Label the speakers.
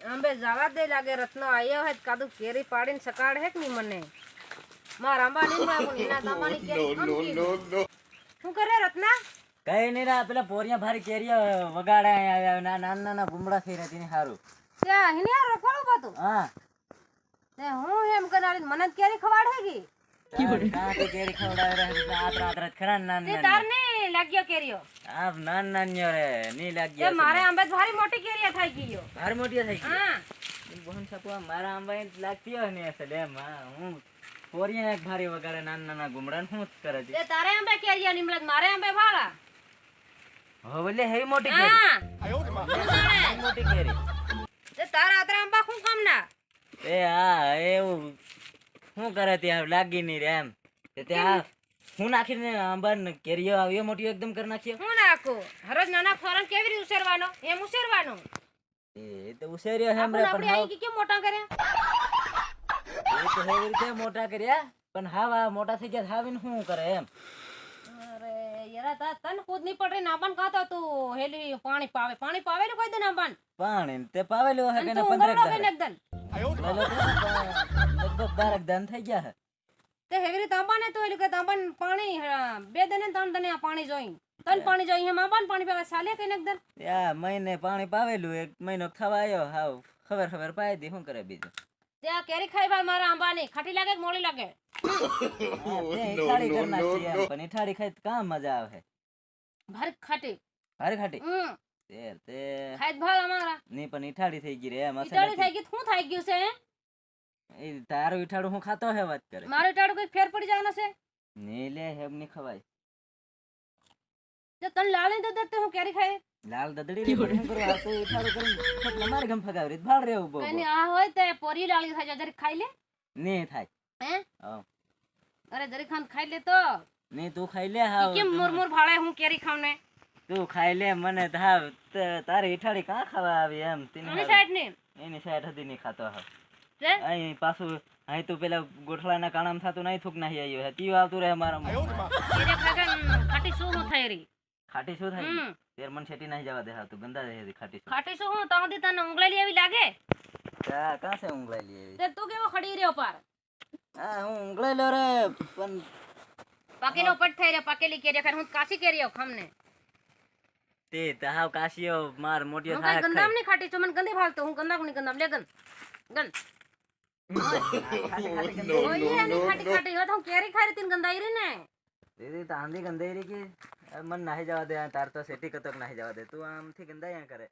Speaker 1: અંબે જવા દે લાગે રત્નો આયો હે કાદુ કેરી પાડીને સકાડ હે કે ની મને માર આંબા ની માગું એના તામાની કેરી શું કરે રત્ના
Speaker 2: કઈ નહીં રા પેલા પોરિયા ભારી કેરીયા વગાડે આવ્યા નાના નાના ભૂમડા થઈ રહેતી ને હારું
Speaker 1: ત્યાં હિને રખડું બધું
Speaker 2: હા
Speaker 1: તે હું એમ કરાડી મને જ કેરી ખવાડ હે કે
Speaker 2: કાંતે કેરી ખવડાવે રે આતરા ખરા નાન
Speaker 1: તે તાર ને લાગ્યો કેરીઓ
Speaker 2: આ નાન નાન્યો રે ની લાગ્યો
Speaker 1: તે મારે આંબે ભારી મોટી કેરીયા થઈ ગયો
Speaker 2: ભાર મોટી થઈ ગઈ
Speaker 1: હા
Speaker 2: બહન સપવા મારા આંબા લાગતી હોય ને અસલ એમ હા હું પોરિયા એક ભારી વગાડે નાના નાના ગુમડા હું કરે છે
Speaker 1: તે તારે આંબે કેરીયા નિમલત મારે આંબે ભાળા
Speaker 2: હો બોલે હે મોટી કેરી
Speaker 1: હા
Speaker 2: મોટી કેરી
Speaker 1: તે તારા આતરા આંબા શું કામ ના
Speaker 2: એ હા એવું શું કરે ત્યાં લાગી નહીં રે એમ તે ત્યાં હું નાખીને આંબા કેરીઓ આવ્યો મોટી એકદમ કરી નાખ્યો
Speaker 1: હું નાખો હરોજ નાના ફોરન કેવી રીતે ઉસેરવાનો એમ ઉસેરવાનો
Speaker 2: એ તો ઉસેર્યો હે હમણાં
Speaker 1: આપણે
Speaker 2: પણ
Speaker 1: આઈ કે મોટા કર્યા
Speaker 2: એ તો એવી રીતે મોટા કર્યા પણ હાવા મોટા થઈ ગયા હાવીને શું કરે એમ
Speaker 1: અરે યાર તા તન ખુદ ની પડ રે નાબન કાતો તું હેલી પાણી પાવેલું કોઈ દે નાબન
Speaker 2: પાણી તે પાવેલું હે કે
Speaker 1: તું
Speaker 2: 15
Speaker 1: ઉંગરડો કે એકદમ
Speaker 2: લગભગ 12 દાન થઈ ગયા હે
Speaker 1: તે હેવી રીતે આંબાને તો એલું કે તાંબન પાણી બે દને ત્રણ દને આ પાણી જોઈ તન પાણી જોઈ હે આંબાન પાણી પીવા સાલે કે એકદમ
Speaker 2: યા મહિને પાણી પાવેલું એક મહિનો થવા આવ્યો હાવ ખબર પાઈ દી શું કરે બીજું
Speaker 1: ત્યાં કેરી ખાઈ ભાઈ મારા આંબાની ખાટી લાગે કે મોળી લાગે
Speaker 2: ઈઠાડી કરી નાખી એમ પણ ઈઠાડી ખાઈ તો કામ મજા આવે
Speaker 1: ભારી ખાટી
Speaker 2: ભારે ખાટી
Speaker 1: હમ
Speaker 2: તે
Speaker 1: ખાઈ ભાઈ અમારા
Speaker 2: ની પણ ઈઠાડી થઈ ગઈ રે એમ
Speaker 1: ઈટાળી થઈ ગઈ શું થઈ ગયું છે
Speaker 2: એ તારું ઈઠાડું હું ખાતો હે વાત કરે
Speaker 1: મારું ઈટાળું કોઈ ફેર પડી જવાનો છે
Speaker 2: ની લે હેમ ની ખવાય
Speaker 1: જો તન લાલે દે દે હું કેરી ખાય
Speaker 2: લાલ દદડી રે પણ શું કરું આ તો ઈઠાડું કરીને ફટ મારે ગમ ફગાવરી ભાળ રે ઉભો
Speaker 1: કઈ આ હોય તે પોરી લાલી થાય જરી ખાઈ લે
Speaker 2: ની થાય
Speaker 1: હે
Speaker 2: હા
Speaker 1: અરે જરી ખાન ખાઈ લે તો
Speaker 2: ની તું ખાઈ લે હાવ
Speaker 1: કેમ મુરમુર ભાળે હું કેરી ખાવ ને
Speaker 2: તું ખાઈ લે મને ધાવ તારી ઈઠાડી કાં ખાવા આવી એમ
Speaker 1: આની સાઈડ ને
Speaker 2: એની સાઈડ હતી નહીં ખાતો હાવ
Speaker 1: રે
Speaker 2: અહીં પાછું અહીં તું પેલા ગોઠલાના કાણામ થાતું નહીં થૂક નાહી આવ્યો હે તીવ આવતું રહે મારા
Speaker 1: કેરી ખાગન ખાટી શું હું થઈ રહી
Speaker 2: ખાટી શું થાય
Speaker 1: હમ
Speaker 2: તેર મન છેટી નહીં જવા દે હા તું ગંદા રહે ખાટી શું
Speaker 1: ખાટી શું હું તાહદી તને ઉંગળેલી એવી લાગે
Speaker 2: કાં સે ઊંઘલાઈ લે
Speaker 1: તે તું કેવો ખડી રહ્યો પાર
Speaker 2: હા હું ઊંઘલાઈ લો રે પણ
Speaker 1: પાકેલો પટ થઈ રહ્યો પાકેલી કેરી ખાઈ હું કાસી કેરી ખમને
Speaker 2: તે તહાવ કાશીઓ માર મોટીઓ
Speaker 1: હું
Speaker 2: થાય
Speaker 1: કઈ ગંદામ ની ખાટી છું મને ગંદી ભાળતો હું ગંદામ ની ગંદામ લે ગન ગન ઓય ની ખાટી ખાટી હો તો હું કેરી ખાઈ રીતી ગંદાઈ રી ને
Speaker 2: દીદી તાંદી ગંદાઈ રી કે મન નાહી જવા દે તાર તો સેટી કતક નાહી જવા દે તું આમથી ગંદાયા કરે